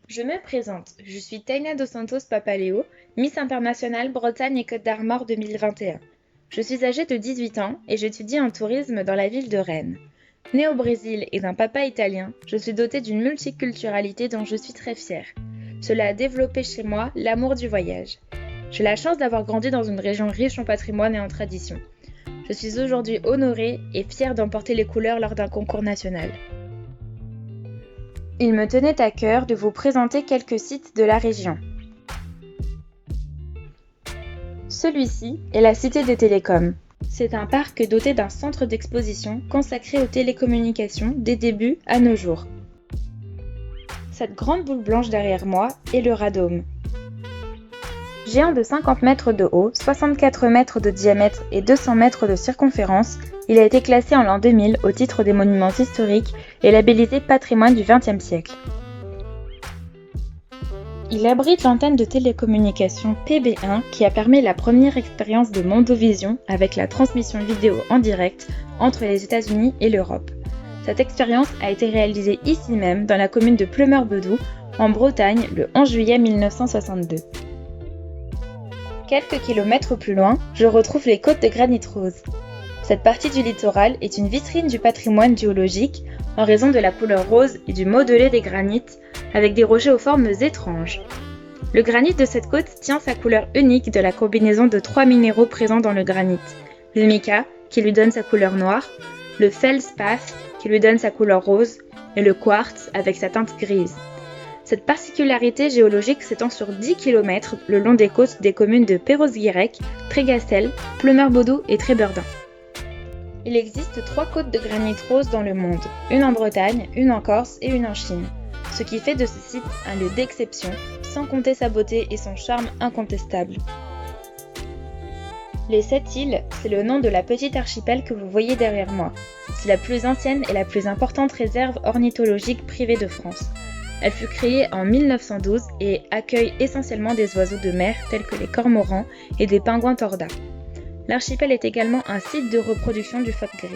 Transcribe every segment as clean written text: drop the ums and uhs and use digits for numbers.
Je me présente, je suis Taina dos Santos Papaleo, Miss Internationale Bretagne et Côte d'Armor 2021. Je suis âgée de 18 ans et j'étudie en tourisme dans la ville de Rennes. Née au Brésil et d'un papa italien, je suis dotée d'une multiculturalité dont je suis très fière. Cela a développé chez moi l'amour du voyage. J'ai la chance d'avoir grandi dans une région riche en patrimoine et en traditions. Je suis aujourd'hui honorée et fière d'emporter les couleurs lors d'un concours national. Il me tenait à cœur de vous présenter quelques sites de la région. Celui-ci est la Cité des Télécoms. C'est un parc doté d'un centre d'exposition consacré aux télécommunications des débuts à nos jours. Cette grande boule blanche derrière moi est le Radome. Géant de 50 mètres de haut, 64 mètres de diamètre et 200 mètres de circonférence, il a été classé en l'an 2000 au titre des monuments historiques et labellisé patrimoine du XXe siècle. Il abrite l'antenne de télécommunications PB1 qui a permis la première expérience de Mondovision avec la transmission vidéo en direct entre les États-Unis et l'Europe. Cette expérience a été réalisée ici même dans la commune de Pleumeur-Bedou, en Bretagne, le 11 juillet 1962. Quelques kilomètres plus loin, je retrouve les côtes de Granit Rose. Cette partie du littoral est une vitrine du patrimoine géologique en raison de la couleur rose et du modelé des granites avec des rochers aux formes étranges. Le granit de cette côte tient sa couleur unique de la combinaison de 3 minéraux présents dans le granit. Le mica, qui lui donne sa couleur noire, le feldspath, qui lui donne sa couleur rose, et le quartz avec sa teinte grise. Cette particularité géologique s'étend sur 10 km le long des côtes des communes de Perros-Guirec, Trégastel, Pleumeur-Bodou et Trébeurdin. Il existe 3 côtes de granit rose dans le monde, une en Bretagne, une en Corse et une en Chine, ce qui fait de ce site un lieu d'exception, sans compter sa beauté et son charme incontestable. Les 7 îles, c'est le nom de la petite archipel que vous voyez derrière moi. C'est la plus ancienne et la plus importante réserve ornithologique privée de France. Elle fut créée en 1912 et accueille essentiellement des oiseaux de mer tels que les cormorans et des pingouins tordas. L'archipel est également un site de reproduction du phoque gris.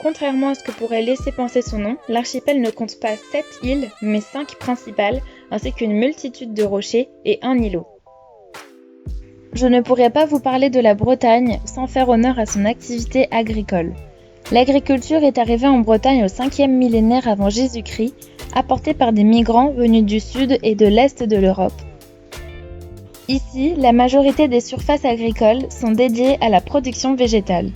Contrairement à ce que pourrait laisser penser son nom, l'archipel ne compte pas 7 îles mais 5 principales ainsi qu'une multitude de rochers et un îlot. Je ne pourrais pas vous parler de la Bretagne sans faire honneur à son activité agricole. L'agriculture est arrivée en Bretagne au 5e millénaire avant Jésus-Christ, apportée par des migrants venus du sud et de l'est de l'Europe. Ici, la majorité des surfaces agricoles sont dédiées à la production végétale.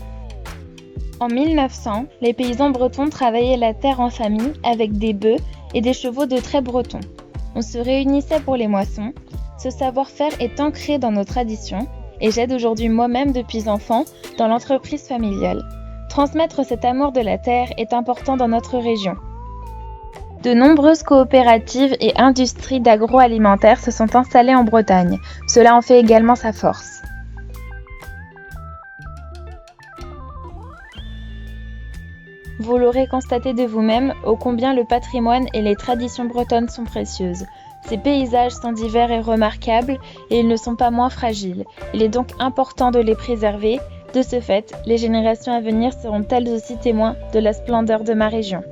En 1900, les paysans bretons travaillaient la terre en famille avec des bœufs et des chevaux de trait bretons. On se réunissait pour les moissons. Ce savoir-faire est ancré dans nos traditions et j'aide aujourd'hui moi-même depuis enfant dans l'entreprise familiale. Transmettre cet amour de la terre est important dans notre région. De nombreuses coopératives et industries d'agroalimentaire se sont installées en Bretagne. Cela en fait également sa force. Vous l'aurez constaté de vous-même, ô combien le patrimoine et les traditions bretonnes sont précieuses. Ces paysages sont divers et remarquables et ils ne sont pas moins fragiles. Il est donc important de les préserver. De ce fait, les générations à venir seront elles aussi témoins de la splendeur de ma région.